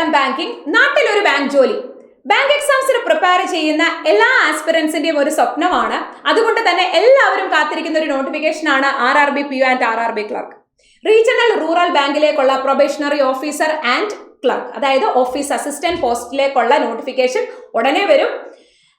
Xylem banking, നാട്ടിലൊരു bank ജോലി. Bank എക്സാംസിന് prepare ചെയ്യുന്ന എല്ലാ ആസ്പിറൻസിന്റെയും ഒരു സ്വപ്നമാണ്. അതുകൊണ്ട് തന്നെ എല്ലാവരും കാത്തിരിക്കുന്ന ഒരു നോട്ടിഫിക്കേഷൻ ആണ് RRB PO and RRB clerk. Regional rural ബാങ്കിലേക്കുള്ള പ്രൊബേഷണറി ഓഫീസർ ആൻഡ് ക്ലർക്ക്, അതായത് ഓഫീസ് അസിസ്റ്റന്റ് പോസ്റ്റിലേക്കുള്ള നോട്ടിഫിക്കേഷൻ ഉടനെ വരും.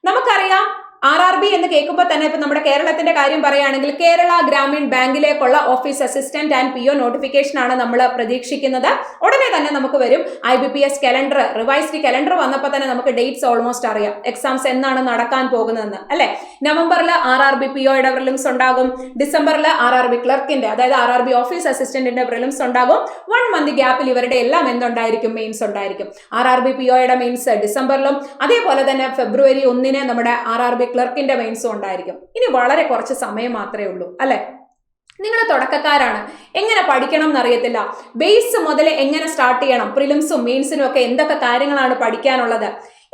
നമുക്കറിയാം RRB എന്ന് കേൾക്കുമ്പോൾ തന്നെ ഇപ്പൊ നമ്മുടെ കേരളത്തിന്റെ കാര്യം പറയുകയാണെങ്കിൽ കേരള ഗ്രാമീൺ ബാങ്കിലേക്കുള്ള office assistant and PO notification ആണ് നമ്മൾ പ്രതീക്ഷിക്കുന്നത്. ഉടനെ തന്നെ നമുക്ക് വരും. IBPS കലണ്ടർ, റിവൈസ്ഡ് കലണ്ടർ വന്നപ്പോൾ തന്നെ നമുക്ക് ഡേറ്റ്സ് ഓൾമോസ്റ്റ് അറിയാം, എക്സാംസ് എന്നാണ് നടക്കാൻ പോകുന്നതെന്ന്, അല്ലെ? നവംബറിൽ RRB POയുടെ പ്രിലിംസ് ഉണ്ടാകും, ഡിസംബറിൽ RRB ക്ലർക്കിന്റെ അതായത് RRB ഓഫീസ് അസിസ്റ്റന്റിന്റെ പ്രിലിംസ് ഉണ്ടാകും. 1 മന്ത് ഗ്യാപ്പിൽ ഇവരുടെ എല്ലാം എന്തുണ്ടായിരിക്കും? മെയിൻസ് ഉണ്ടായിരിക്കും. RRB POയുടെ മെയിൻസ് ഡിസംബറിലും അതേപോലെ തന്നെ ഫെബ്രുവരി 1 നമ്മുടെ RRB ക്ലർക്കിന്റെ മെയിൻസും ഉണ്ടായിരിക്കും. ഇനി വളരെ കുറച്ച് സമയം മാത്രമേ ഉള്ളൂ, അല്ലെ? നിങ്ങൾ തുടക്കക്കാരാണ്, എങ്ങനെ പഠിക്കണം എന്നറിയത്തില്ല. ബേസ് മുതൽ എങ്ങനെ സ്റ്റാർട്ട് ചെയ്യണം, പ്രിലിംസും മെയിൻസിനും ഒക്കെ എന്തൊക്കെ കാര്യങ്ങളാണ് പഠിക്കാനുള്ളത്,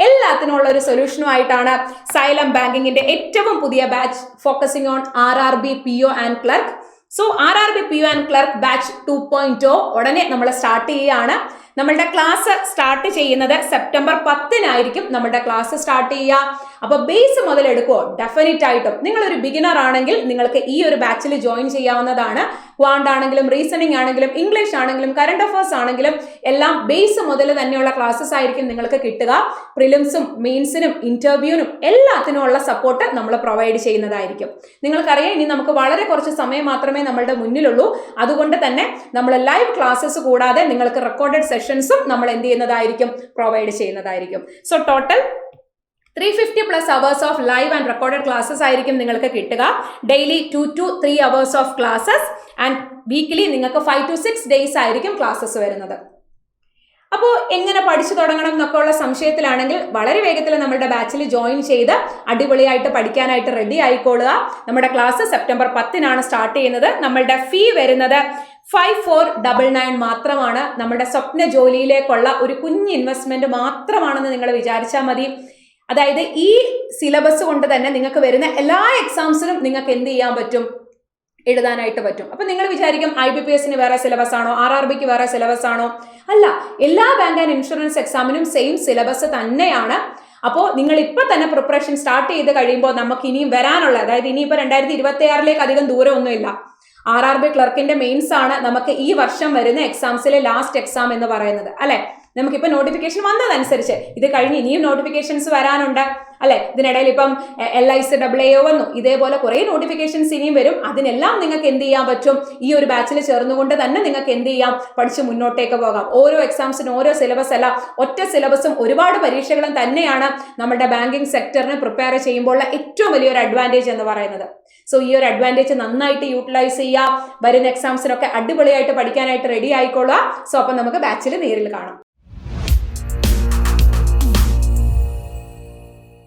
എല്ലാത്തിനുള്ള ഒരു സൊല്യൂഷനുമായിട്ടാണ് സൈലം ബാങ്കിങ്ങിന്റെ ഏറ്റവും പുതിയ batch focusing on RRB PO and clerk. So RRB PO and clerk batch 2.0 ഉടനെ നമ്മൾ സ്റ്റാർട്ട് ചെയ്യുകയാണ്. നമ്മളുടെ ക്ലാസ് സ്റ്റാർട്ട് ചെയ്യുന്നത് സെപ്റ്റംബർ 10 നമ്മളുടെ ക്ലാസ് സ്റ്റാർട്ട് ചെയ്യുക. അപ്പൊ ബേസ് മുതൽ എടുക്കുമോ? ഡെഫിനറ്റ് ആയിട്ടും. നിങ്ങളൊരു ബിഗിനർ ആണെങ്കിൽ നിങ്ങൾക്ക് ഈ ഒരു ബാച്ചിൽ ജോയിൻ ചെയ്യാവുന്നതാണ്. ക്വാണ്ട് ആണെങ്കിലും റീസണിംഗ് ആണെങ്കിലും ഇംഗ്ലീഷ് ആണെങ്കിലും കറണ്ട് അഫയേഴ്സ് ആണെങ്കിലും എല്ലാം ബേസ് മുതൽ തന്നെയുള്ള ക്ലാസ്സസ് ആയിരിക്കും നിങ്ങൾക്ക് കിട്ടുക. പ്രിലിംസും മെയിൻസിനും ഇന്റർവ്യൂവിനും എല്ലാത്തിനുമുള്ള സപ്പോർട്ട് നമ്മൾ പ്രൊവൈഡ് ചെയ്യുന്നതായിരിക്കും. നിങ്ങൾക്കറിയാം ഇനി നമുക്ക് വളരെ കുറച്ച് സമയം മാത്രമേ നമ്മളുടെ മുന്നിലുള്ളൂ. അതുകൊണ്ട് തന്നെ നമ്മൾ ലൈവ് ക്ലാസ്സസ് കൂടാതെ നിങ്ങൾക്ക് റെക്കോർഡഡ് സെഷൻസും നമ്മൾ എന്ത് ചെയ്യുന്നതായിരിക്കും? പ്രൊവൈഡ് ചെയ്യുന്നതായിരിക്കും. So total 350+ hours of live and recorded classes ആയിരിക്കും നിങ്ങൾക്ക് കിട്ടുക. Daily 2 to 3 hours of classes and weekly നിങ്ങൾക്ക് 5 to 6 days ആയിരിക്കും ക്ലാസ്സസ് വരുന്നത്. അപ്പോൾ എങ്ങനെ പഠിച്ചു തുടങ്ങണം എന്നൊക്കെ ഉള്ള സംശയത്തിലാണെങ്കിൽ വളരെ വേഗത്തിൽ നമ്മുടെ ബാച്ചിൽ ജോയിൻ ചെയ്ത് അടിപൊളിയായിട്ട് പഠിക്കാനായിട്ട് റെഡി ആയിക്കോളുക. നമ്മുടെ ക്ലാസ് സെപ്റ്റംബർ 10 സ്റ്റാർട്ട് ചെയ്യുന്നത്. നമ്മളുടെ ഫീ വരുന്നത് 5499 മാത്രമാണ്. നമ്മുടെ സ്വപ്ന ജോലിയിലേക്കുള്ള ഒരു കുഞ്ഞ് ഇൻവെസ്റ്റ്മെന്റ് മാത്രമാണെന്ന് നിങ്ങൾ വിചാരിച്ചാൽ മതി. അതായത് ഈ സിലബസ് കൊണ്ട് തന്നെ നിങ്ങൾക്ക് വരുന്ന എല്ലാ എക്സാംസിനും നിങ്ങൾക്ക് എന്ത് ചെയ്യാൻ പറ്റും? എഴുതാനായിട്ട് പറ്റും. അപ്പൊ നിങ്ങൾ വിചാരിക്കും IBPSന് വേറെ സിലബസ് ആണോ, RRBക്ക് വേറെ സിലബസ് ആണോ? അല്ല, എല്ലാ ബാങ്ക് ആൻഡ് ഇൻഷുറൻസ് എക്സാമിനും സെയിം സിലബസ് തന്നെയാണ്. അപ്പോൾ നിങ്ങൾ ഇപ്പൊ തന്നെ പ്രിപ്പറേഷൻ സ്റ്റാർട്ട് ചെയ്ത് കഴിയുമ്പോൾ നമുക്ക് ഇനിയും വരാനുള്ള, അതായത് ഇനിയിപ്പോൾ 2026 അധികം ദൂരമൊന്നുമില്ല. RRB ക്ലർക്കിന്റെ മെയിൻസ് ആണ് നമുക്ക് ഈ വർഷം വരുന്ന എക്സാംസിലെ ലാസ്റ്റ് എക്സാം എന്ന് പറയുന്നത്, അല്ലെ? നമുക്കിപ്പോൾ നോട്ടിഫിക്കേഷൻ വന്നതനുസരിച്ച് ഇത് കഴിഞ്ഞ് ഇനിയും നോട്ടിഫിക്കേഷൻസ് വരാനുണ്ട്, അല്ലെ? ഇതിനിടയിൽ ഇപ്പം LICAA വന്നു, ഇതേപോലെ കുറെ നോട്ടിഫിക്കേഷൻസ് ഇനിയും വരും. അതിനെല്ലാം നിങ്ങൾക്ക് എന്ത് ചെയ്യാൻ പറ്റും? ഈ ഒരു ബാച്ചിൽ ചേർന്നുകൊണ്ട് തന്നെ നിങ്ങൾക്ക് എന്ത് ചെയ്യാം? പഠിച്ച് മുന്നോട്ടേക്ക് പോകാം. ഓരോ എക്സാംസിനും ഓരോ സിലബസ് അല്ല, ഒറ്റ സിലബസും ഒരുപാട് പരീക്ഷകളും തന്നെയാണ് നമ്മുടെ ബാങ്കിങ് സെക്ടറിന് പ്രിപ്പയർ ചെയ്യുമ്പോൾ ഏറ്റവും വലിയൊരു അഡ്വാൻറ്റേജ് എന്ന് പറയുന്നത്. സോ ഈ ഒരു അഡ്വാൻറ്റേജ് നന്നായിട്ട് യൂട്ടിലൈസ് ചെയ്യുക. വരുന്ന എക്സാംസിനൊക്കെ അടിപൊളിയായിട്ട് പഠിക്കാനായിട്ട് റെഡി ആയിക്കൊള്ളുക. സോ അപ്പം നമുക്ക് ബാച്ചിൽ നേരിൽ കാണാം.